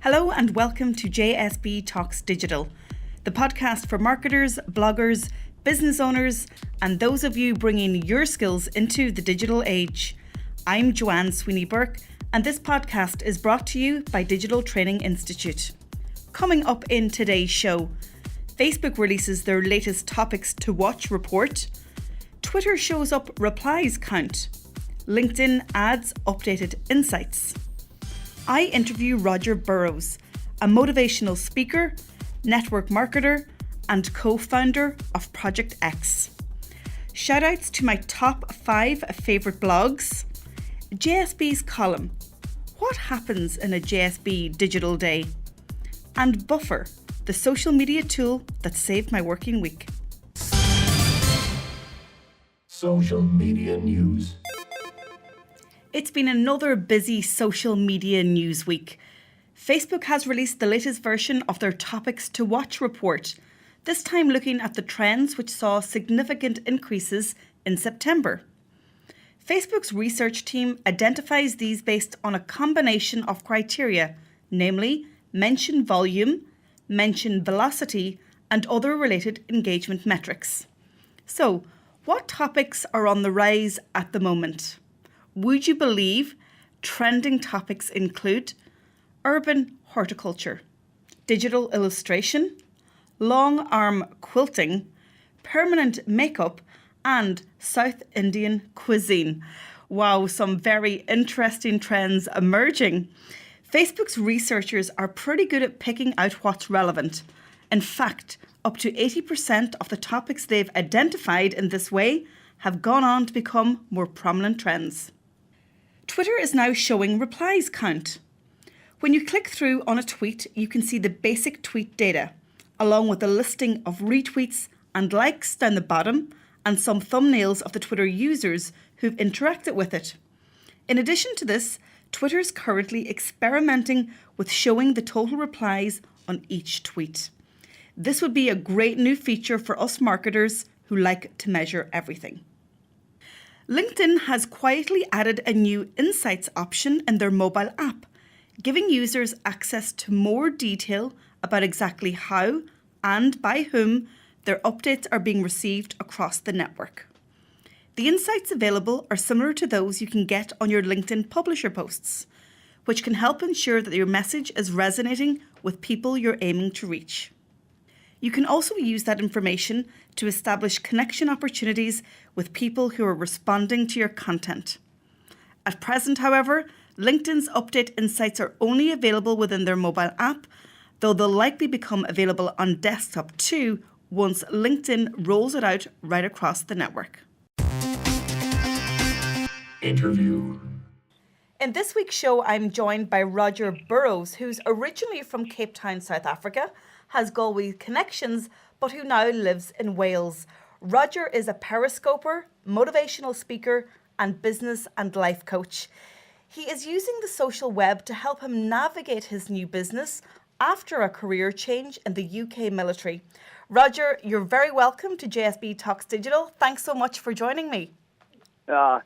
Hello and welcome to JSB Talks Digital, the podcast for marketers, bloggers, business owners, and those of you bringing your skills into the digital age. I'm Joanne Sweeney-Burke, and this podcast is brought to you by Digital Training Institute. Coming up in today's show, Facebook releases their latest topics to watch report, Twitter shows up replies count, LinkedIn adds updated insights. I interview Roger Burrows, a motivational speaker, network marketer, and co-founder of Project X. Shoutouts to my top 5 favourite blogs, JSB's column, what happens in a JSB Digital day, and Buffer, the social media tool that saved my working week. Social media news. It's been another busy social media news week. Facebook has released the latest version of their Topics to Watch report, this time looking at the trends which saw significant increases in September. Facebook's research team identifies these based on a combination of criteria, namely mention volume, mention velocity, and other related engagement metrics. So, what topics are on the rise at the moment? Would you believe trending topics include urban horticulture, digital illustration, long arm quilting, permanent makeup, and South Indian cuisine? Wow, some very interesting trends emerging. Facebook's researchers are pretty good at picking out what's relevant. In fact, up to 80% of the topics they've identified in this way have gone on to become more prominent trends. Twitter is now showing replies count. When you click through on a tweet, you can see the basic tweet data, along with a listing of retweets and likes down the bottom, and some thumbnails of the Twitter users who've interacted with it. In addition to this, Twitter is currently experimenting with showing the total replies on each tweet. This would be a great new feature for us marketers who like to measure everything. LinkedIn has quietly added a new Insights option in their mobile app, giving users access to more detail about exactly how and by whom their updates are being received across the network. The insights available are similar to those you can get on your LinkedIn publisher posts, which can help ensure that your message is resonating with people you're aiming to reach. You can also use that information to establish connection opportunities with people who are responding to your content. At present, however, LinkedIn's update insights are only available within their mobile app, though they'll likely become available on desktop too once LinkedIn rolls it out right across the network. Interview. In this week's show, I'm joined by Roger Burrows, who's originally from Cape Town, South Africa, has Galway connections, but who now lives in Wales. Roger is a periscoper, motivational speaker, and business and life coach. He is using the social web to help him navigate his new business after a career change in the UK military. Roger, you're very welcome to JSB Talks Digital. Thanks so much for joining me.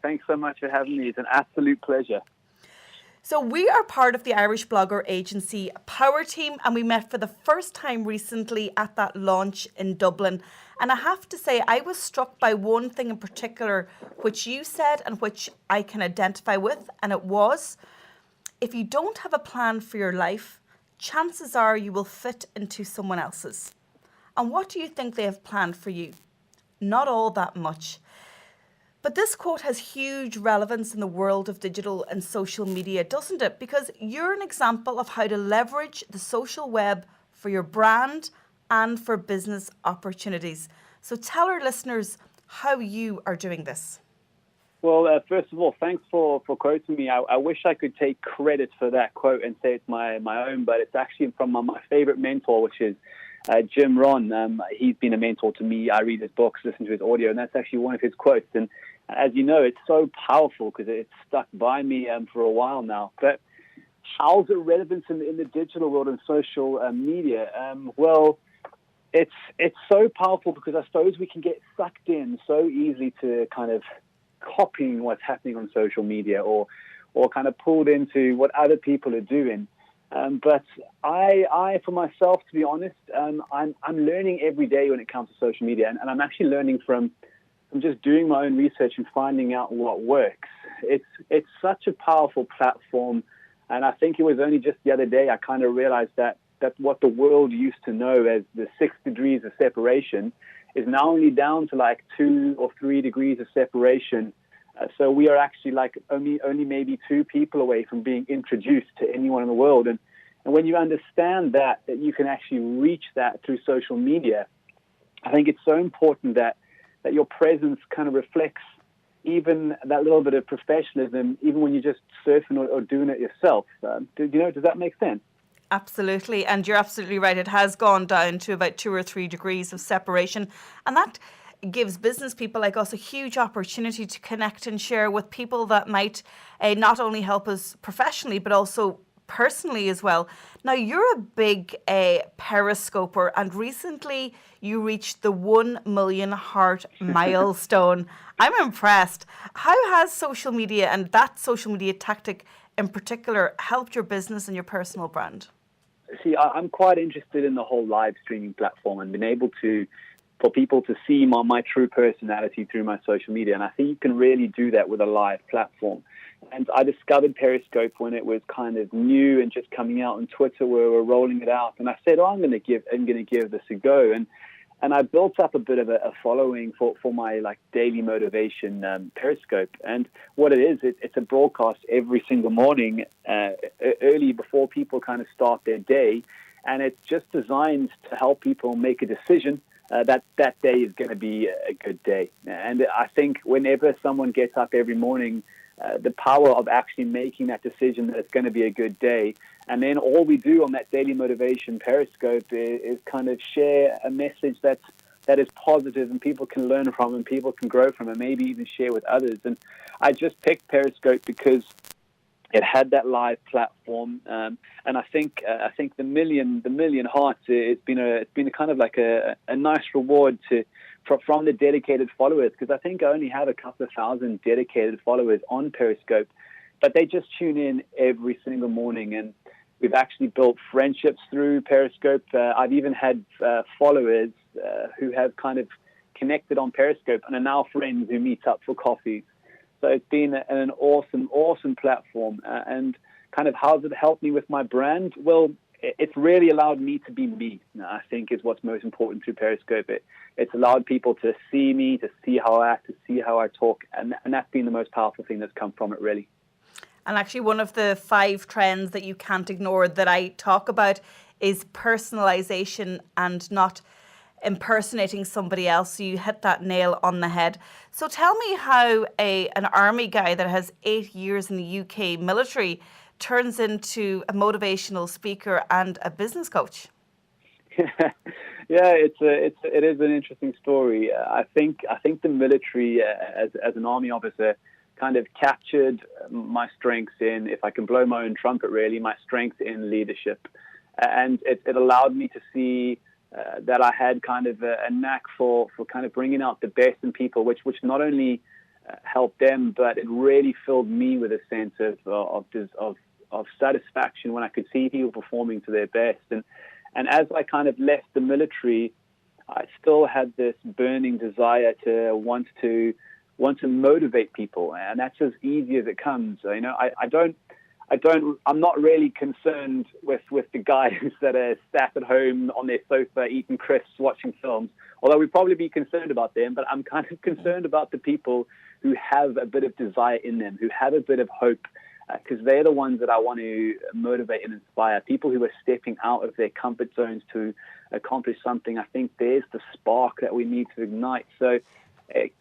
Thanks so much for having me. It's an absolute pleasure. So we are part of the Irish blogger agency Power Team, and we met for the first time recently at that launch in Dublin. And I have to say, I was struck by one thing in particular, which you said and which I can identify with, and it was, if you don't have a plan for your life, chances are you will fit into someone else's. And what do you think they have planned for you? Not all that much. But this quote has huge relevance in the world of digital and social media, doesn't it? Because you're an example of how to leverage the social web for your brand and for business opportunities. So tell our listeners how you are doing this. Well, first of all, thanks for quoting me. I wish I could take credit for that quote and say it's my own, but it's actually from my favorite mentor, which is Jim Rohn. He's been a mentor to me. I read his books, listen to his audio, and that's actually one of his quotes. And as you know, it's so powerful because it's stuck by me for a while now. But how's it relevant in the digital world and social media? Well, it's so powerful because I suppose we can get sucked in so easily to kind of copying what's happening on social media or kind of pulled into what other people are doing. But I, for myself, to be honest, I'm learning every day when it comes to social media, and I'm actually learning from just doing my own research and finding out what works. It's such a powerful platform, and I think it was only just the other day I kind of realized that what the world used to know as the 6 degrees of separation is now only down to like 2 or 3 degrees of separation. So we are actually like only maybe 2 people away from being introduced to anyone in the world. And when you understand that you can actually reach that through social media, I think it's so important that your presence kind of reflects even that little bit of professionalism, even when you're just surfing or doing it yourself. Does that make sense? Absolutely. And you're absolutely right. It has gone down to about 2 or 3 degrees of separation. And that gives business people like us a huge opportunity to connect and share with people that might not only help us professionally, but also personally as well. Now, you're a big periscoper, and recently you reached the 1 million heart milestone. I'm impressed. How has social media and that social media tactic in particular helped your business and your personal brand? See, I'm quite interested in the whole live streaming platform and being able for people to see my true personality through my social media. And I think you can really do that with a live platform. And I discovered Periscope when it was kind of new and just coming out on Twitter where we're rolling it out. And I said, I'm going to give this a go. And I built up a bit of a following for my like daily motivation Periscope. And what it is, it's a broadcast every single morning, early before people kind of start their day. And it's just designed to help people make a decision that day is going to be a good day. And I think whenever someone gets up every morning, the power of actually making that decision that it's going to be a good day. And then all we do on that daily motivation Periscope is kind of share a message that is positive and people can learn from and people can grow from and maybe even share with others. And I just picked Periscope because it had that live platform, and I think the million hearts. It's been a kind of like a nice reward from the dedicated followers, because I think I only have a couple of thousand dedicated followers on Periscope, but they just tune in every single morning, and we've actually built friendships through Periscope. I've even had followers who have kind of connected on Periscope and are now friends who meet up for coffee. So it's been an awesome platform. And kind of how has it helped me with my brand? Well, it's really allowed me to be me, I think, is what's most important through Periscope. It's allowed people to see me, to see how I act, to see how I talk. And that's been the most powerful thing that's come from it, really. And actually, one of the 5 trends that you can't ignore that I talk about is personalization and not impersonating somebody else. So you hit that nail on the head. So tell me how an army guy that has 8 years in the UK military turns into a motivational speaker and a business coach. Yeah, it is an interesting story. I think the military, as an army officer, kind of captured my strengths in, if I can blow my own trumpet, really, my strengths in leadership, and it allowed me to see that I had kind of a knack for kind of bringing out the best in people, which not only helped them, but it really filled me with a sense of satisfaction when I could see people performing to their best. And as I kind of left the military, I still had this burning desire to want to motivate people, and that's as easy as it comes. You know, I'm not really concerned with the guys that are sat at home on their sofa eating crisps, watching films, although we'd probably be concerned about them, but I'm kind of concerned about the people who have a bit of desire in them, who have a bit of hope, because they're the ones that I want to motivate and inspire. People who are stepping out of their comfort zones to accomplish something. I think there's the spark that we need to ignite. So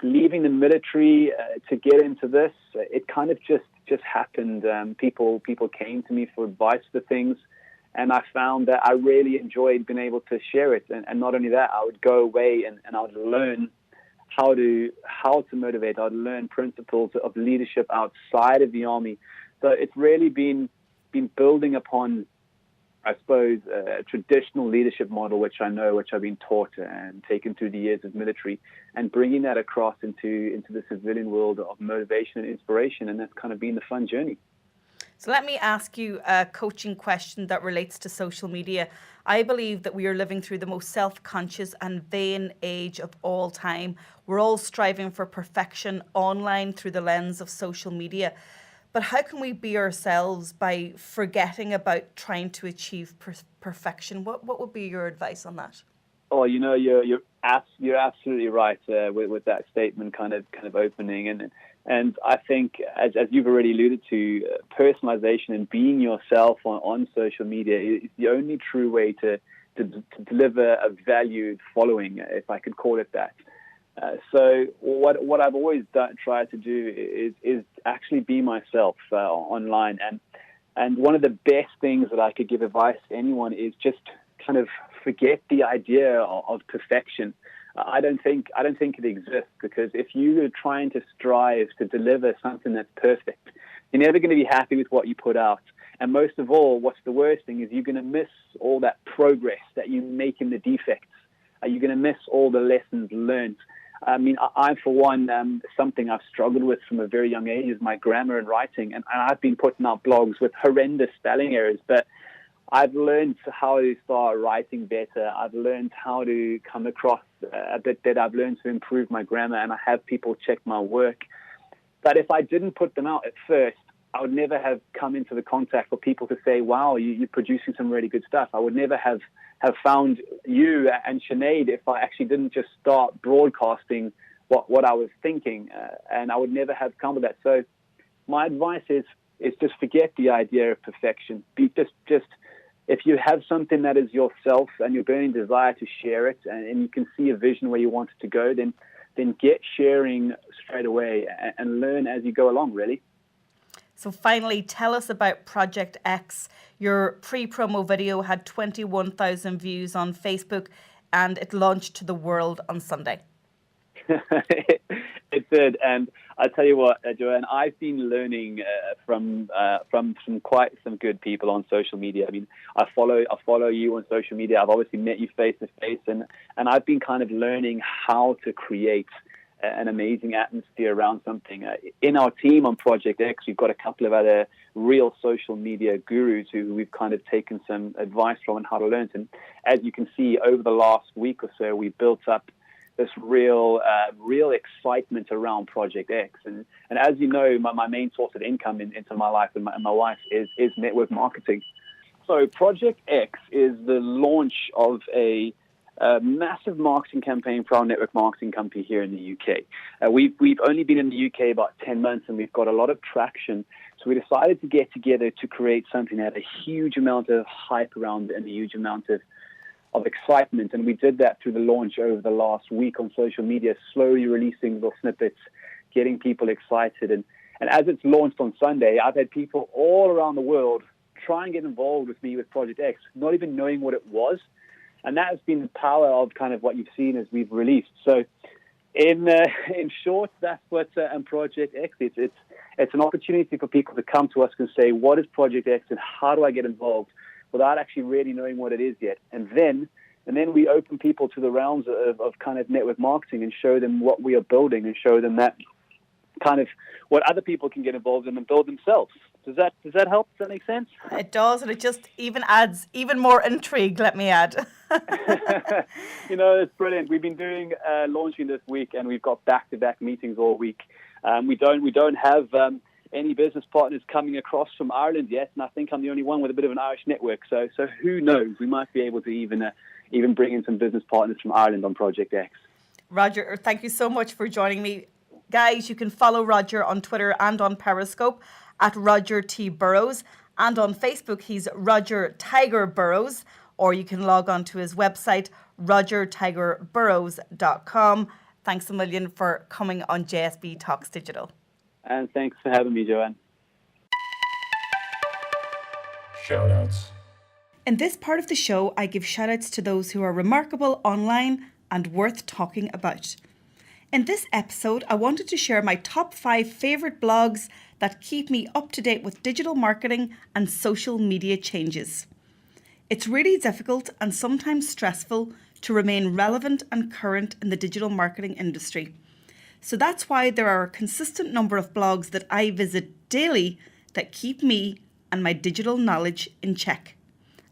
leaving the military to get into this, it kind of just happened. People came to me for advice for things, and I found that I really enjoyed being able to share it. And not only that, I would go away and I would learn how to motivate. I would learn principles of leadership outside of the army. So it's really been building upon, I suppose, a traditional leadership model, which I've been taught and taken through the years of military, and bringing that across into the civilian world of motivation and inspiration. And that's kind of been the fun journey. So let me ask you a coaching question that relates to social media. I believe that we are living through the most self-conscious and vain age of all time. We're all striving for perfection online through the lens of social media. But how can we be ourselves by forgetting about trying to achieve perfection? What would be your advice on that? Oh, you're absolutely right with that statement kind of opening, and I think as you've already alluded to, personalization and being yourself on social media is the only true way to deliver a valued following, if I could call it that. So what I've always tried to do is actually be myself online, and one of the best things that I could give advice to anyone is just kind of forget the idea of perfection. I don't think it exists, because if you are trying to strive to deliver something that's perfect, you're never going to be happy with what you put out. And most of all, what's the worst thing is you're going to miss all that progress that you make in the defects. You're going to miss all the lessons learned. I mean, I for one, something I've struggled with from a very young age is my grammar and writing. And I've been putting out blogs with horrendous spelling errors, but I've learned how to start writing better. I've learned how to come across a bit better. I've learned to improve my grammar, and I have people check my work. But if I didn't put them out at first, I would never have come into the contact for people to say, wow, you're producing some really good stuff. I would never have found you and Sinead if I actually didn't just start broadcasting what I was thinking, and I would never have come with that. So my advice is just forget the idea of perfection. Be just if you have something that is yourself and your burning desire to share it, and you can see a vision where you want it to go, then get sharing straight away and learn as you go along, really. So finally, tell us about Project X. Your pre-promo video had 21,000 views on Facebook, and it launched to the world on Sunday. It did, and I tell you what, Joanne, I've been learning from quite some good people on social media. I mean, I follow you on social media. I've obviously met you face to face, and I've been kind of learning how to create an amazing atmosphere around something. In our team on Project X, we've got a couple of other real social media gurus who we've kind of taken some advice from on how to learn. And as you can see, over the last week or so, we built up this real excitement around Project X. And as you know, my main source of income into my life and my wife is network marketing. So Project X is the launch of a massive marketing campaign for our network marketing company here in the UK. We've only been in the UK about 10 months, and we've got a lot of traction. So we decided to get together to create something that had a huge amount of hype around it and a huge amount of excitement, and we did that through the launch over the last week on social media, slowly releasing little snippets, getting people excited. And as it's launched on Sunday, I've had people all around the world try and get involved with me with Project X, not even knowing what it was. And that has been the power of kind of what you've seen as we've released. So in short, that's what Project X is. It's an opportunity for people to come to us and say, what is Project X and how do I get involved, without actually really knowing what it is yet. And then we open people to the realms of kind of network marketing and show them what we are building and show them that kind of what other people can get involved in and build themselves. Does that help? Does that make sense? It does, and it just even adds even more intrigue, let me add. It's brilliant. We've been doing launching this week, and we've got back-to-back meetings all week. We don't have any business partners coming across from Ireland yet, and I think I'm the only one with a bit of an Irish network. So who knows? We might be able to even bring in some business partners from Ireland on Project X. Roger, thank you so much for joining me. Guys, you can follow Roger on Twitter and on Periscope at Roger T. Burrows, and on Facebook he's Roger Tiger Burrows, or you can log on to his website rogertigerburrows.com. Thanks a million for coming on JSB Talks Digital. And thanks for having me, Joanne. Shoutouts. In this part of the show, I give shoutouts to those who are remarkable online and worth talking about. In this episode, I wanted to share my top 5 favourite blogs that keep me up to date with digital marketing and social media changes. It's really difficult and sometimes stressful to remain relevant and current in the digital marketing industry. So that's why there are a consistent number of blogs that I visit daily that keep me and my digital knowledge in check.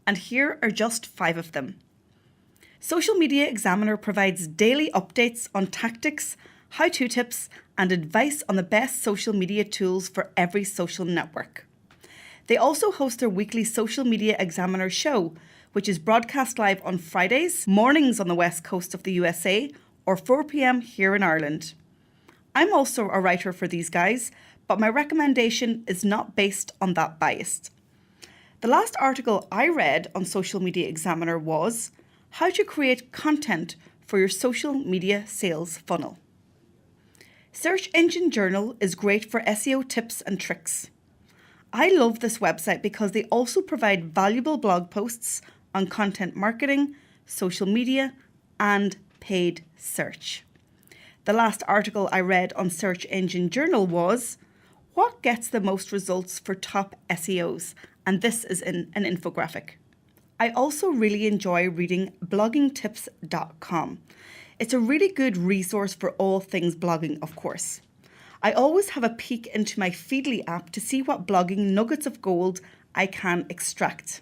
And here are just 5 of them. Social Media Examiner provides daily updates on tactics, how-to tips, and advice on the best social media tools for every social network. They also host their weekly Social Media Examiner show, which is broadcast live on Fridays, mornings on the west coast of the USA, or 4 p.m. here in Ireland. I'm also a writer for these guys, but my recommendation is not based on that bias. The last article I read on Social Media Examiner was How to Create Content for Your Social Media Sales Funnel. Search Engine Journal is great for SEO tips and tricks. I love this website because they also provide valuable blog posts on content marketing, social media, and paid search. The last article I read on Search Engine Journal was What Gets the Most Results for Top SEOs? And this is in an infographic. I also really enjoy reading bloggingtips.com. It's a really good resource for all things blogging, of course. I always have a peek into my Feedly app to see what blogging nuggets of gold I can extract.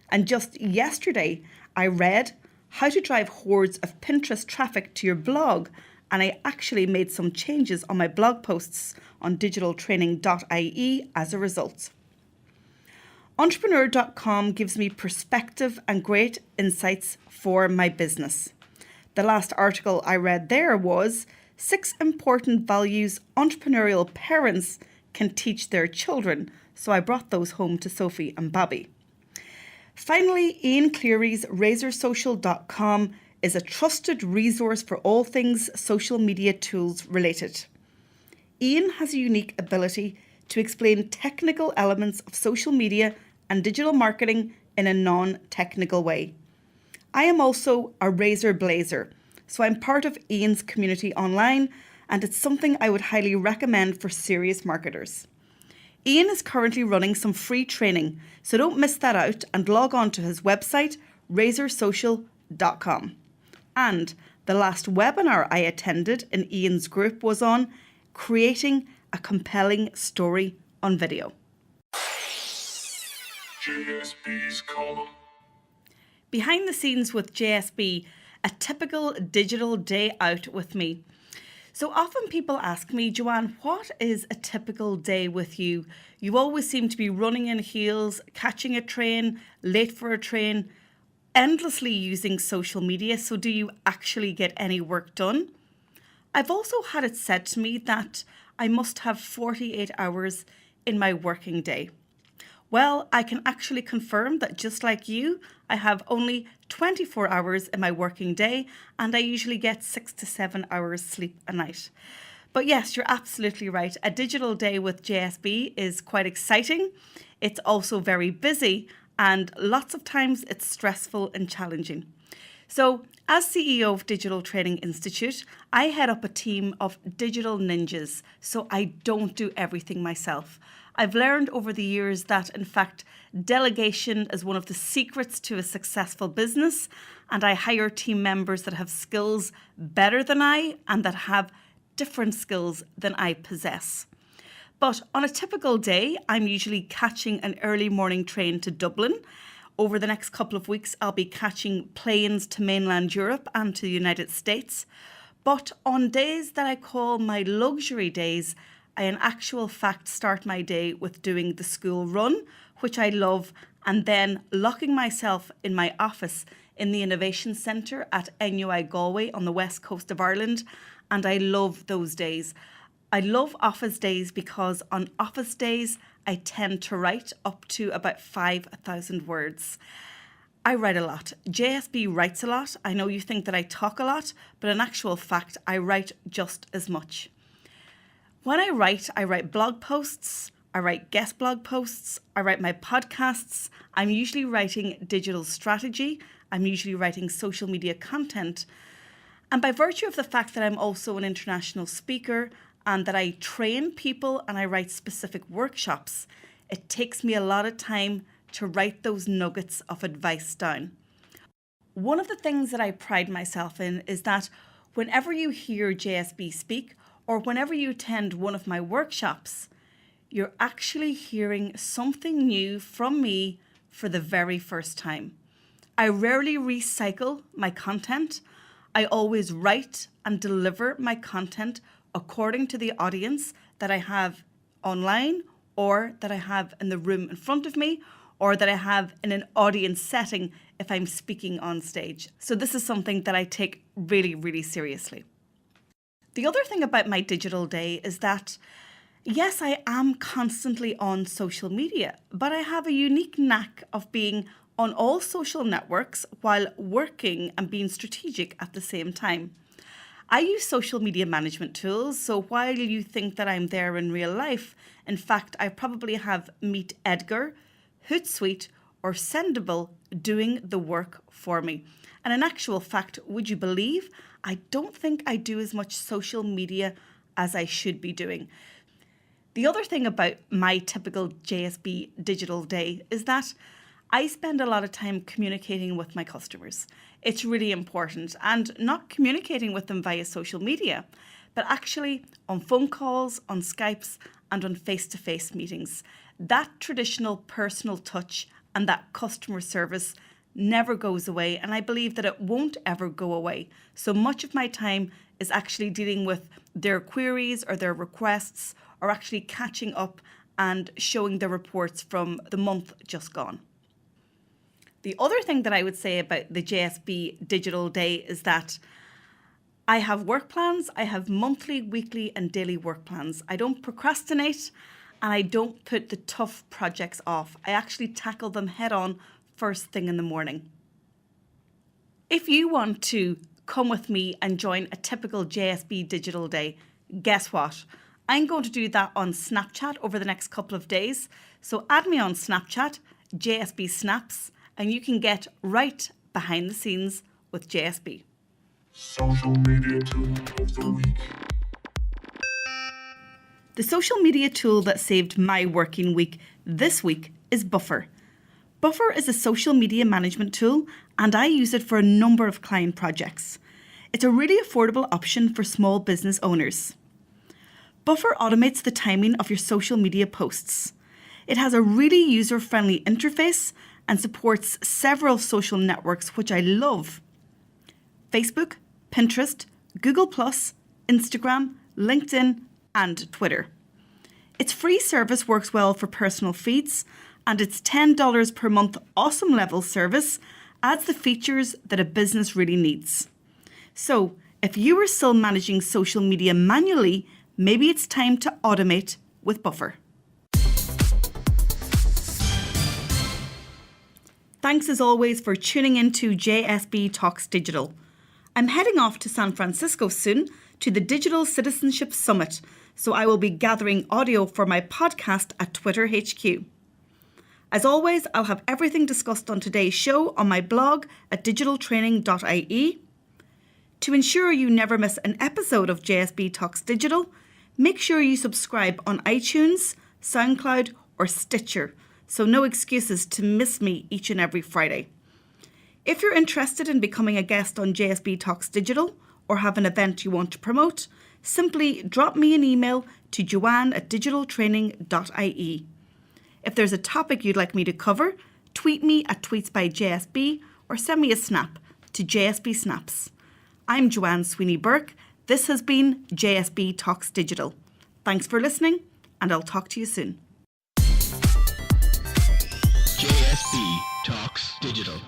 And just yesterday, I read How to Drive Hordes of Pinterest Traffic to Your Blog, and I actually made some changes on my blog posts on digitaltraining.ie as a result. Entrepreneur.com gives me perspective and great insights for my business. The last article I read there was 6 important values entrepreneurial parents can teach their children. So I brought those home to Sophie and Bobby. Finally, Ian Cleary's RazorSocial.com is a trusted resource for all things social media tools related. Ian has a unique ability to explain technical elements of social media and digital marketing in a non-technical way. I am also a Razor Blazer, so I'm part of Ian's community online, and it's something I would highly recommend for serious marketers. Ian is currently running some free training, so don't miss that out and log on to his website, RazorSocial.com. And the last webinar I attended in Ian's group was on creating a compelling story on video. JSB's column. Behind the scenes with JSB, a typical digital day out with me. So often people ask me, Joanne, what is a typical day with you? You always seem to be running in heels, catching a train, late for a train, endlessly using social media. So do you actually get any work done? I've also had it said to me that I must have 48 hours in my working day. Well, I can actually confirm that just like you, I have only 24 hours in my working day, and I usually get 6 to 7 hours sleep a night. But yes, you're absolutely right. A digital day with JSB is quite exciting. It's also very busy, and lots of times it's stressful and challenging. So as CEO of Digital Training Institute, I head up a team of digital ninjas, so I don't do everything myself. I've learned over the years that, in fact, delegation is one of the secrets to a successful business, and I hire team members that have skills better than I and that have different skills than I possess. But on a typical day, I'm usually catching an early morning train to Dublin. Over the next couple of weeks, I'll be catching planes to mainland Europe and to the United States. But on days that I call my luxury days, I in actual fact start my day with doing the school run, which I love, and then locking myself in my office in the Innovation Centre at NUI Galway on the west coast of Ireland, and I love those days. I love office days because on office days I tend to write up to about 5,000 words. I write a lot. JSB writes a lot. I know you think that I talk a lot, but in actual fact I write just as much. When I write blog posts, I write guest blog posts, I write my podcasts. I'm usually writing digital strategy. I'm usually writing social media content. And by virtue of the fact that I'm also an international speaker and that I train people and I write specific workshops, it takes me a lot of time to write those nuggets of advice down. One of the things that I pride myself in is that whenever you hear JSB speak, or whenever you attend one of my workshops, you're actually hearing something new from me for the very first time. I rarely recycle my content. I always write and deliver my content according to the audience that I have online, or that I have in the room in front of me, or that I have in an audience setting if I'm speaking on stage. So this is something that I take really, really seriously. The other thing about my digital day is that, yes, I am constantly on social media, but I have a unique knack of being on all social networks while working and being strategic at the same time. I use social media management tools, so while you think that I'm there in real life, in fact, I probably have Meet Edgar, Hootsuite, or Sendable doing the work for me. And in actual fact, would you believe, I don't think I do as much social media as I should be doing. The other thing about my typical JSB Digital day is that I spend a lot of time communicating with my customers. It's really important, and not communicating with them via social media, but actually on phone calls, on Skypes, and on face-to-face meetings. That traditional personal touch and that customer service never goes away, and I believe that it won't ever go away. So much of my time is actually dealing with their queries or their requests, or actually catching up and showing the reports from the month just gone. The other thing that I would say about the JSB Digital Day is that I have work plans. I have monthly, weekly and daily work plans. I don't procrastinate, and I don't put the tough projects off. I actually tackle them head on first thing in the morning. If you want to come with me and join a typical JSB Digital Day, guess what? I'm going to do that on Snapchat over the next couple of days. So add me on Snapchat, JSB Snaps, and you can get right behind the scenes with JSB. Social media tool of the week. The social media tool that saved my working week this week is Buffer. Buffer is a social media management tool, and I use it for a number of client projects. It's a really affordable option for small business owners. Buffer automates the timing of your social media posts. It has a really user-friendly interface and supports several social networks, which I love: Facebook, Pinterest, Google+, Instagram, LinkedIn, and Twitter. Its free service works well for personal feeds, and its $10 per month awesome level service adds the features that a business really needs. So, if you are still managing social media manually, maybe it's time to automate with Buffer. Thanks as always for tuning in to JSB Talks Digital. I'm heading off to San Francisco soon to the Digital Citizenship Summit, so I will be gathering audio for my podcast at Twitter HQ. As always, I'll have everything discussed on today's show on my blog at digitaltraining.ie. To ensure you never miss an episode of JSB Talks Digital, make sure you subscribe on iTunes, SoundCloud, or Stitcher, so no excuses to miss me each and every Friday. If you're interested in becoming a guest on JSB Talks Digital or have an event you want to promote, simply drop me an email to joanne@digitaltraining.ie. If there's a topic you'd like me to cover, tweet me at tweetsbyjsb or send me a snap to JSB Snaps. I'm Joanne Sweeney-Burke. This has been JSB Talks Digital. Thanks for listening, and I'll talk to you soon. JSB Talks Digital.